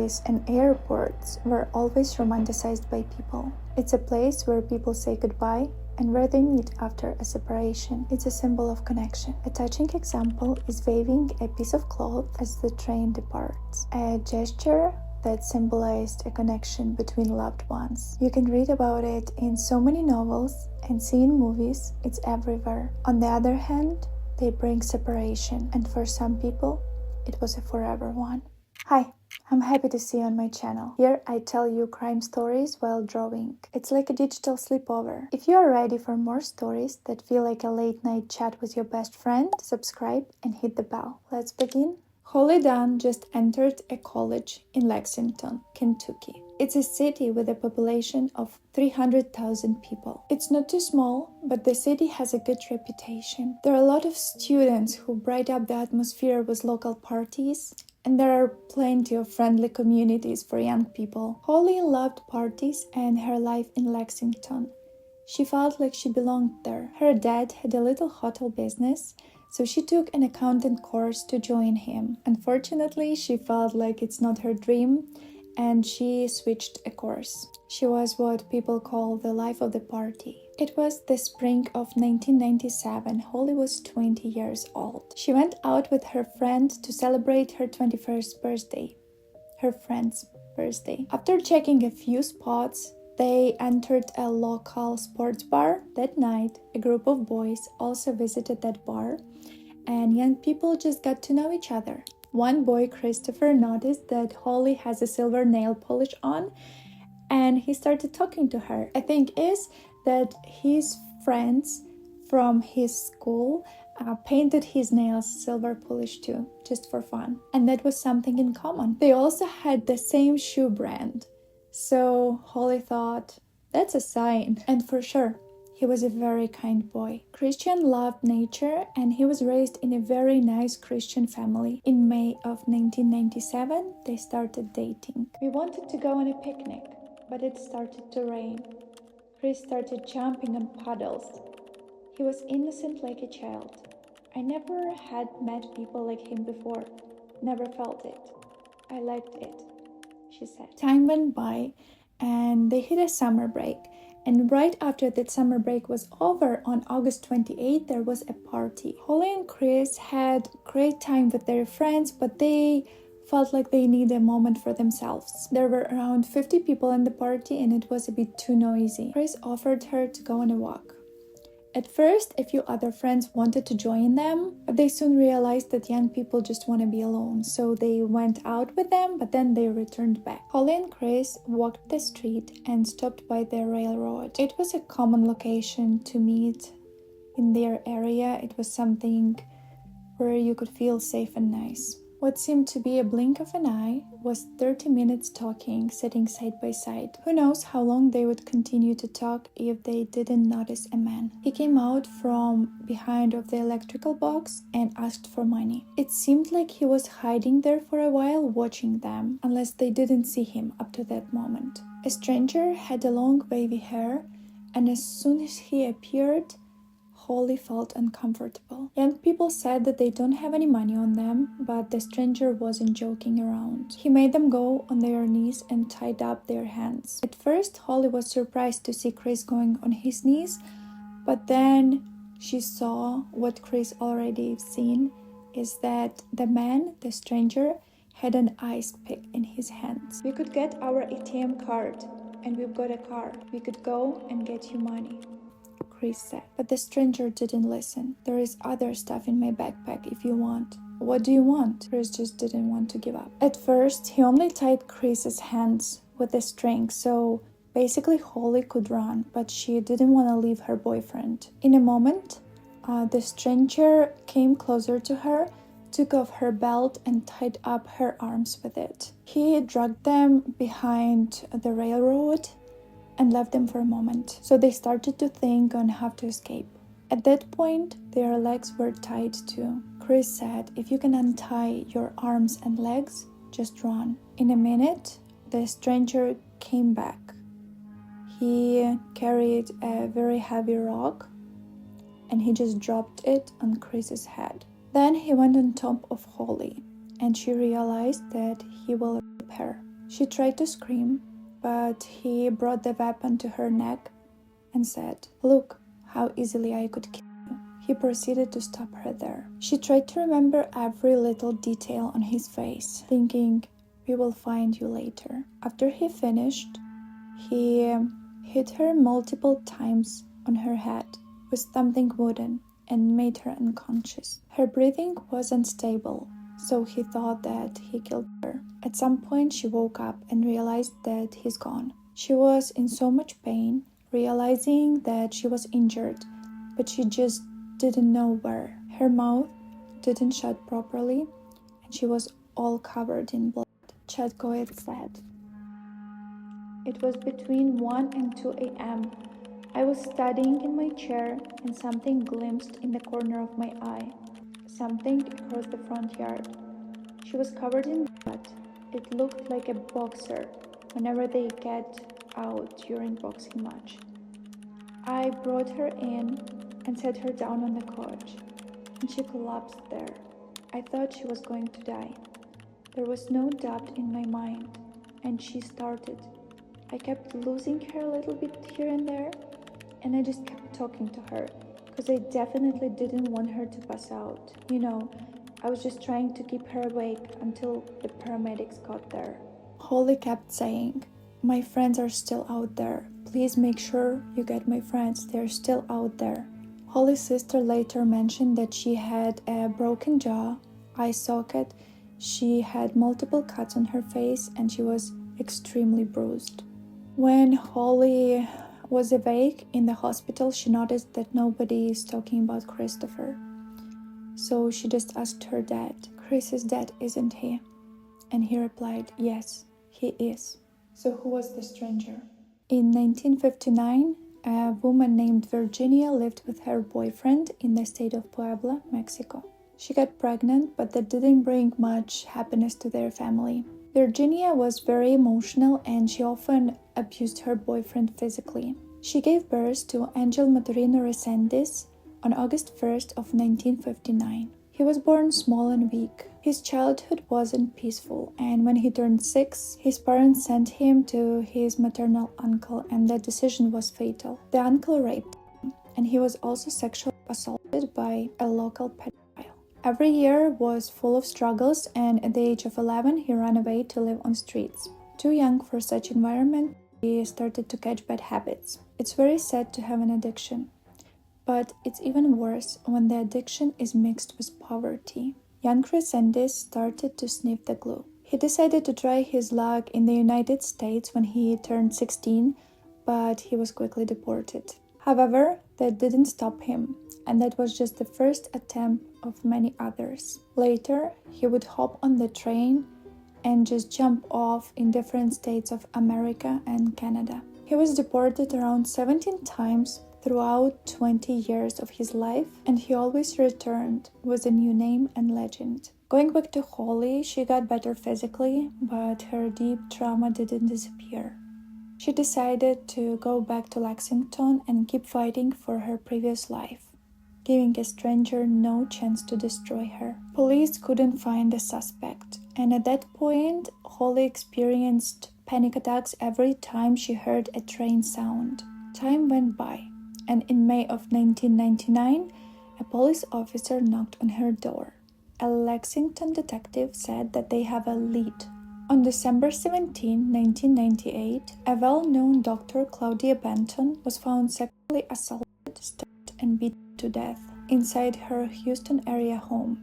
highways and airports were always romanticized by people. It's a place where people say goodbye and where they meet after a separation. It's a symbol of connection. A touching example is waving a piece of cloth as the train departs, a gesture that symbolized a connection between loved ones. You can read about it in so many novels and see in movies. It's everywhere. On the other hand, they bring separation, and for some people, it was a forever one. Hi, I'm happy to see you on my channel. Here I tell you crime stories while drawing. It's like a digital sleepover. If you are ready for more stories that feel like a late night chat with your best friend, subscribe and hit the bell. Let's begin. Holly Dunn just entered a college in Lexington, Kentucky. It's a city with a population of 300,000 people. It's not too small, but the city has a good reputation. There are a lot of students who bright up the atmosphere with local parties, and there are plenty of friendly communities for young people. Holly loved parties and her life in Lexington. She felt like she belonged there. Her dad had a little hotel business, so she took an accounting course to join him. Unfortunately, she felt like it's not her dream, and she switched a course. She was what people call the life of the party. It was the spring of 1997. Holly was 20 years old. She went out with her friend to celebrate her 21st birthday. Her friend's birthday. After checking a few spots, they entered a local sports bar. That night, a group of boys also visited that bar, and young people just got to know each other. One boy, Christopher, noticed that Holly has a silver nail polish on, and he started talking to her. I think is that his friends from his school painted his nails silver polish too, just for fun. And that was something in common. They also had the same shoe brand. So Holly thought, that's a sign. And for sure, he was a very kind boy. Christian loved nature, and he was raised in a very nice Christian family. In May of 1997, they started dating. We wanted to go on a picnic, but it started to rain. Chris started jumping on puddles. He was innocent like a child. I never had met people like him before. Never felt it. I liked it, she said. Time went by, and they hit a summer break. And right after that summer break was over, on August 28th, there was a party. Holly and Chris had great time with their friends, but they felt like they needed a moment for themselves. There were around 50 people in the party, and it was a bit too noisy. Chris offered her to go on a walk. At first, a few other friends wanted to join them, but they soon realized that young people just want to be alone, so they went out with them, but then they returned back. Holly and Chris walked the street and stopped by the railroad. It was a common location to meet in their area. It was something where you could feel safe and nice. What seemed to be a blink of an eye was 30 minutes talking, sitting side by side. Who knows how long they would continue to talk if they didn't notice a man. He came out from behind of the electrical box and asked for money. It seemed like he was hiding there for a while, watching them, unless they didn't see him up to that moment. A stranger had a long wavy hair, and as soon as he appeared, Holly felt uncomfortable. Young people said that they don't have any money on them, but the stranger wasn't joking around. He made them go on their knees and tied up their hands. At first, Holly was surprised to see Chris going on his knees, but then she saw what Chris already seen, is that the man, the stranger, had an ice pick in his hands. We could get our ATM card, and we've got a car. We could go and get you money, Chris said. But the stranger didn't listen. There is other stuff in my backpack if you want. What do you want? Chris just didn't want to give up. At first, he only tied Chris's hands with a string, so basically Holly could run, but she didn't want to leave her boyfriend. In a moment, the stranger came closer to her, took off her belt and tied up her arms with it. He dragged them behind the railroad and left them for a moment. So they started to think on how to escape. At that point, their legs were tied too. Chris said, if you can untie your arms and legs, just run. In a minute, the stranger came back. He carried a very heavy rock and he just dropped it on Chris's head. Then he went on top of Holly and she realized that he will rape her. She tried to scream, but he brought the weapon to her neck and said, "Look how easily I could kill you." He proceeded to stop her there. She tried to remember every little detail on his face, thinking, "We will find you later." After he finished, he hit her multiple times on her head with something wooden and made her unconscious. Her breathing was unstable, so he thought that he killed her. At some point, she woke up and realized that he's gone. She was in so much pain, realizing that she was injured, but she just didn't know where. Her mouth didn't shut properly, and she was all covered in blood. Chad Coed said, "It was between 1 and 2 a.m. I was studying in my chair and something glimpsed in the corner of my eye. Something across the front yard. She was covered in blood. It looked like a boxer whenever they get out during boxing match. I brought her in and set her down on the couch, and she collapsed there. I thought she was going to die. There was no doubt in my mind, and she started. I kept losing her a little bit here and there, and I just kept talking to her, because I definitely didn't want her to pass out. You know, I was just trying to keep her awake until the paramedics got there." Holly kept saying, "My friends are still out there. Please make sure you get my friends. They're still out there." Holly's sister later mentioned that she had a broken jaw, eye socket, she had multiple cuts on her face, and she was extremely bruised. When Holly was awake in the hospital, she noticed that nobody is talking about Christopher. So she just asked her dad, "Chris is dead, isn't he?" And he replied, "Yes, he is." So who was the stranger? In 1959, a woman named Virginia lived with her boyfriend in the state of Puebla, Mexico. She got pregnant, but that didn't bring much happiness to their family. Virginia was very emotional and she often abused her boyfriend physically. She gave birth to Ángel Maturino Resendiz on August 1st of 1959. He was born small and weak. His childhood wasn't peaceful, and when he turned 6, his parents sent him to his maternal uncle, and the decision was fatal. The uncle raped him, and he was also sexually assaulted by a local pedophile. Every year was full of struggles, and at the age of 11, he ran away to live on streets. Too young for such environment, he started to catch bad habits. It's very sad to have an addiction, but it's even worse when the addiction is mixed with poverty. Young Resendiz started to sniff the glue. He decided to try his luck in the United States when he turned 16, but he was quickly deported. However, that didn't stop him, and that was just the first attempt of many others. Later, he would hop on the train and just jump off in different states of America and Canada. He was deported around 17 times throughout 20 years of his life, and he always returned with a new name and legend. Going back to Holly, she got better physically, but her deep trauma didn't disappear. She decided to go back to Lexington and keep fighting for her previous life, giving a stranger no chance to destroy her. Police couldn't find a suspect, and at that point, Holly experienced panic attacks every time she heard a train sound. Time went by, and in May of 1999, a police officer knocked on her door. A Lexington detective said that they have a lead. On December 17, 1998, a well-known doctor, Claudia Benton, was found sexually assaulted, stabbed, and beaten to death inside her Houston area home.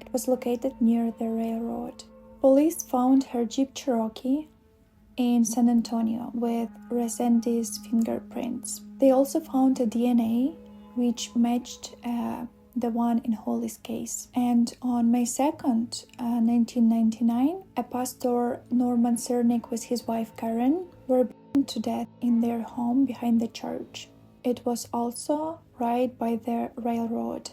It was located near the railroad. Police found her Jeep Cherokee in San Antonio with Resendiz fingerprints. They also found a DNA which matched the one in Holly's case. And on May 2nd, 1999, a pastor, Norman Cernick, with his wife Karen, were beaten to death in their home behind the church. It was also right by the railroad.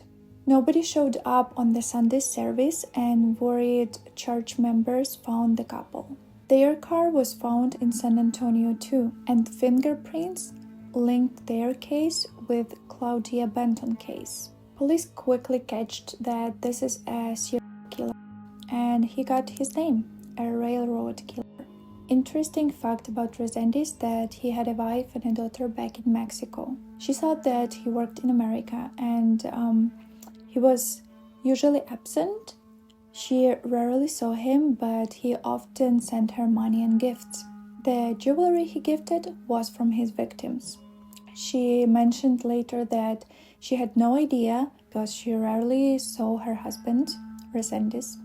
Nobody showed up on the Sunday service, and worried church members found the couple. Their car was found in San Antonio too, and fingerprints linked their case with Claudia Benton case. Police quickly catched that this is a serial killer, and he got his name, a railroad killer. Interesting fact about Resendiz is that he had a wife and a daughter back in Mexico. She thought that he worked in America and he was usually absent. She rarely saw him, but he often sent her money and gifts. The jewelry he gifted was from his victims. She mentioned later that she had no idea because she rarely saw her husband, Resendiz.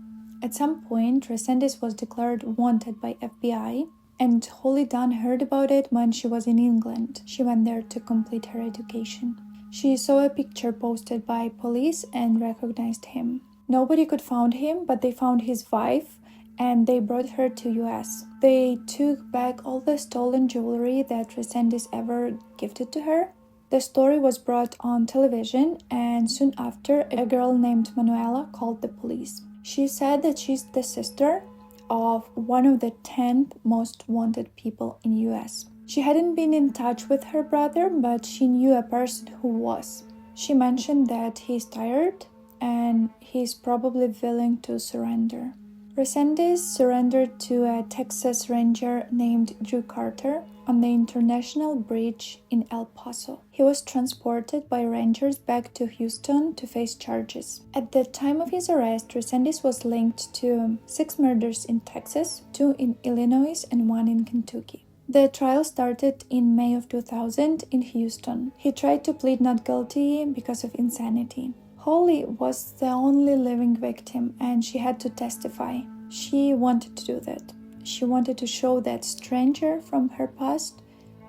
At some point, Resendiz was declared wanted by FBI, and Holly Dunn heard about it when she was in England. She went there to complete her education. She saw a picture posted by police and recognized him. Nobody could find him, but they found his wife and they brought her to US. They took back all the stolen jewelry that Resendiz ever gifted to her. The story was brought on television, and soon after, a girl named Manuela called the police. She said that she's the sister of one of the 10 most wanted people in US. She hadn't been in touch with her brother, but she knew a person who was. She mentioned that he's tired and he's probably willing to surrender. Resendiz surrendered to a Texas Ranger named Drew Carter on the International Bridge in El Paso. He was transported by Rangers back to Houston to face charges. At the time of his arrest, Resendiz was linked to 6 murders in Texas, 2 in Illinois, and 1 in Kentucky. The trial started in May of 2000 in Houston. He tried to plead not guilty because of insanity. Holly was the only living victim and she had to testify. She wanted to do that. She wanted to show that stranger from her past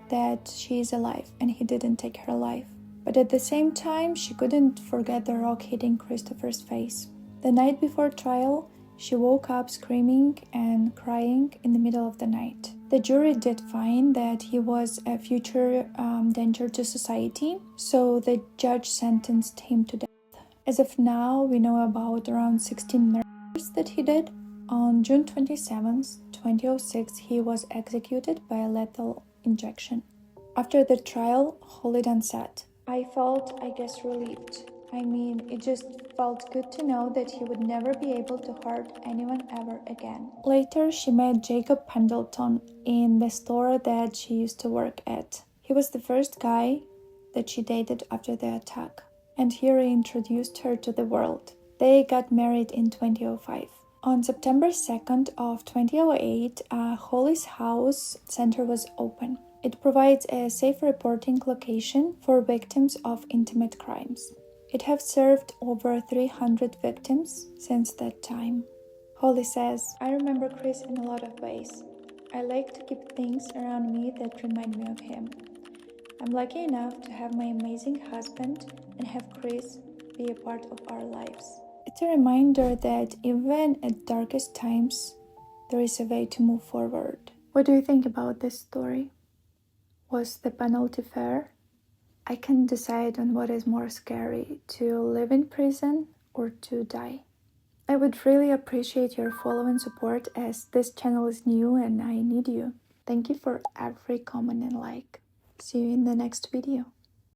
that she is alive and he didn't take her life. But at the same time, she couldn't forget the rock hitting Christopher's face. The night before trial, she woke up screaming and crying in the middle of the night. The jury did find that he was a future danger to society, so the judge sentenced him to death. As of now, we know about around 16 murders that he did. On June 27, 2006, he was executed by a lethal injection. After the trial, Holly Dunn said, "I felt, relieved. It just felt good to know that he would never be able to hurt anyone ever again." Later, she met Jacob Pendleton in the store that she used to work at. He was the first guy that she dated after the attack, and he reintroduced her to the world. They got married in 2005. On September 2nd of 2008, Holly's house center was open. It provides a safe reporting location for victims of intimate crimes. It has served over 300 victims since that time. Holly says, "I remember Chris in a lot of ways. I like to keep things around me that remind me of him. I'm lucky enough to have my amazing husband and have Chris be a part of our lives." It's a reminder that even at darkest times, there is a way to move forward. What do you think about this story? Was the penalty fair? I can't decide on what is more scary, to live in prison or to die. I would really appreciate your follow and support, as this channel is new and I need you. Thank you for every comment and like. See you in the next video.